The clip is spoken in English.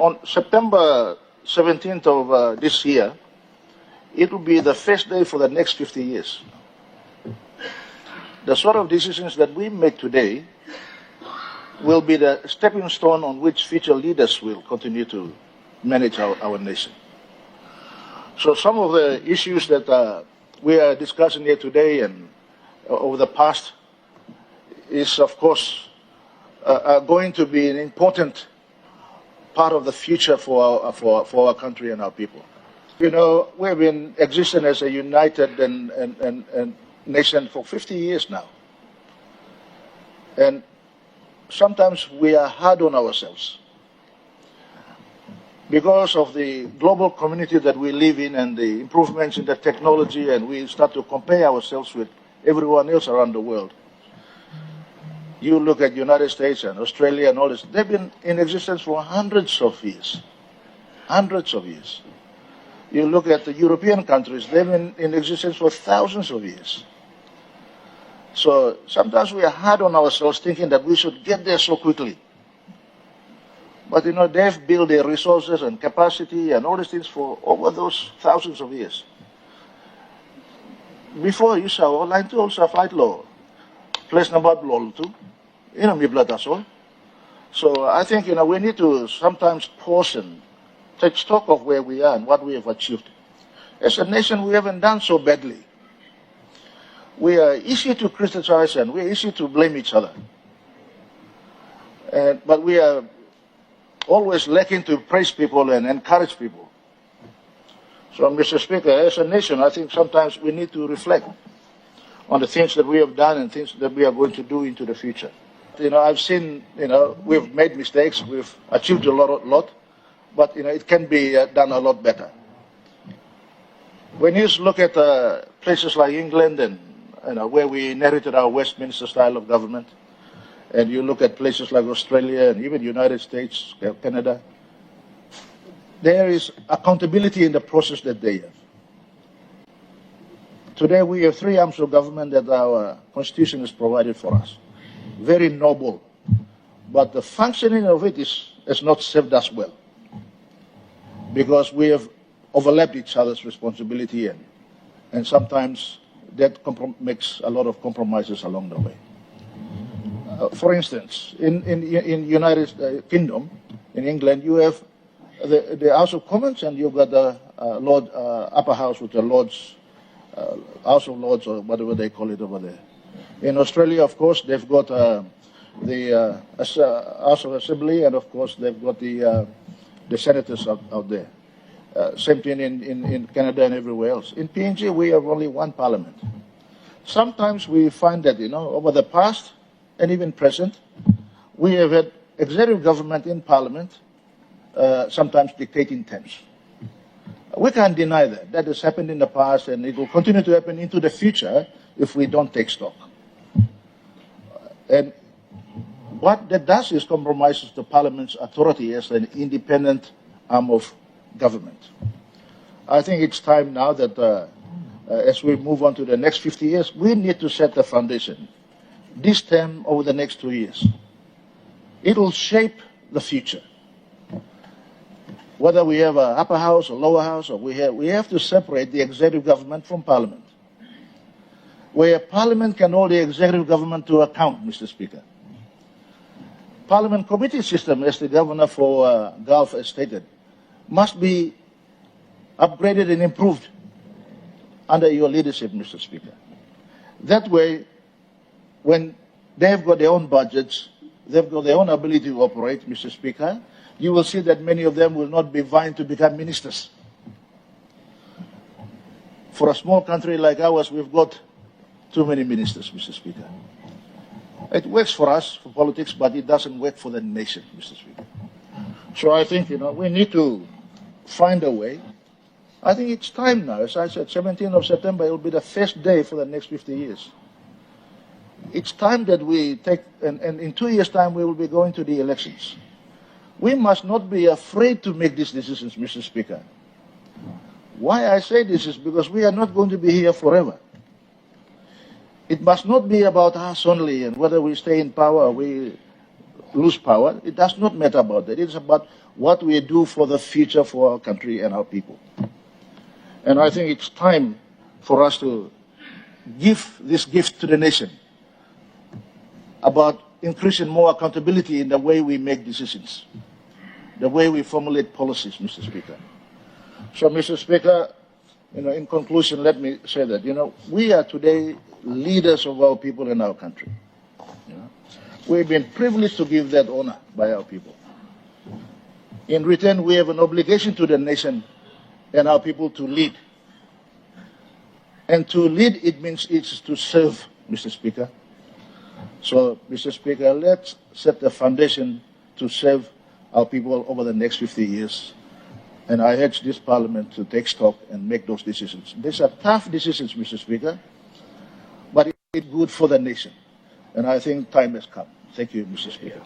On September 17th of this year, it will be the first day for the next 50 years. The sort of decisions that we make today will be the stepping stone on which future leaders will continue to manage our nation. So some of the issues that we are discussing here today and over the past is, of course, going to be an important part of the future for our country and our people. You know, we've been existing as a united and nation for 50 years now. And sometimes we are hard on ourselves because of the global community that we live in and the improvements in the technology, and we start to compare ourselves with everyone else around the world. You look at the United States and Australia and all this, they've been in existence for hundreds of years. Hundreds of years. You look at the European countries, they've been in existence for thousands of years. So sometimes we are hard on ourselves thinking that we should get there so quickly. But you know, they've built their resources and capacity and all these things for over those thousands of years. Before you saw line to also fight law. Place number law too. You know, me blood that's all. So I think, you know, we need to sometimes pause and take stock of where we are and what we have achieved. As a nation, we haven't done so badly. We are easy to criticize and we are easy to blame each other. But we are always lacking to praise people and encourage people. So, Mr. Speaker, as a nation, I think sometimes we need to reflect on the things that we have done and things that we are going to do into the future. You know, I've seen, you know, we've made mistakes, we've achieved a lot, but, you know, it can be done a lot better. When you look at places like England and, you know, where we inherited our Westminster style of government, and you look at places like Australia and even United States, Canada, there is accountability in the process that they have. Today we have three arms of government that our Constitution has provided for us. Very noble. But the functioning of it has not served us well. Because we have overlapped each other's responsibility and sometimes that makes a lot of compromises along the way. For instance, in United Kingdom, in England, you have the House of Commons and you've got the upper house with the Lords, House of Lords or whatever they call it over there. In Australia, of course, they've got the House of Assembly, and of course they've got the senators out there. Same thing in Canada and everywhere else. In PNG, we have only one parliament. Sometimes we find that, you know, over the past and even present, we have had executive government in parliament, sometimes dictating terms. We can't deny that. That has happened in the past and it will continue to happen into the future if we don't take stock. And what that does is compromises the parliament's authority as an independent arm of government. I think it's time now that as we move on to the next 50 years, we need to set the foundation. This term over the next 2 years. It will shape the future. Whether we have an upper house or lower house, or we have to separate the executive government from parliament. Where parliament can hold the executive government to account, Mr. Speaker. Parliament committee system, as the governor for Gulf has stated, must be upgraded and improved under your leadership, Mr. Speaker. That way, when they've got their own budgets, they've got their own ability to operate, Mr. Speaker, you will see that many of them will not be vying to become ministers. For a small country like ours, we've got too many ministers, Mr. Speaker. It works for us, for politics, but it doesn't work for the nation, Mr. Speaker. So I think, you know, we need to find a way. I think it's time now. As I said, 17th of September, it will be the first day for the next 50 years. It's time that we take, and in 2 years' time, we will be going to the elections. We must not be afraid to make these decisions, Mr. Speaker. Why I say this is because we are not going to be here forever. It must not be about us only and whether we stay in power or we lose power. It does not matter about that. It's about what we do for the future for our country and our people. And I think it's time for us to give this gift to the nation about increasing more accountability in the way we make decisions, the way we formulate policies, Mr. Speaker. So, Mr. Speaker, in conclusion, let me say that, we are today leaders of our people in our country. We've been privileged to give that honor by our people. In return, we have an obligation to the nation and our people to lead. And to lead, it means it's to serve, Mr. Speaker. So, Mr. Speaker, let's set the foundation to serve our people over the next 50 years. And I urge this Parliament to take stock and make those decisions. These are tough decisions, Mr. Speaker, but it's good for the nation. And I think time has come. Thank you, Mr. Speaker.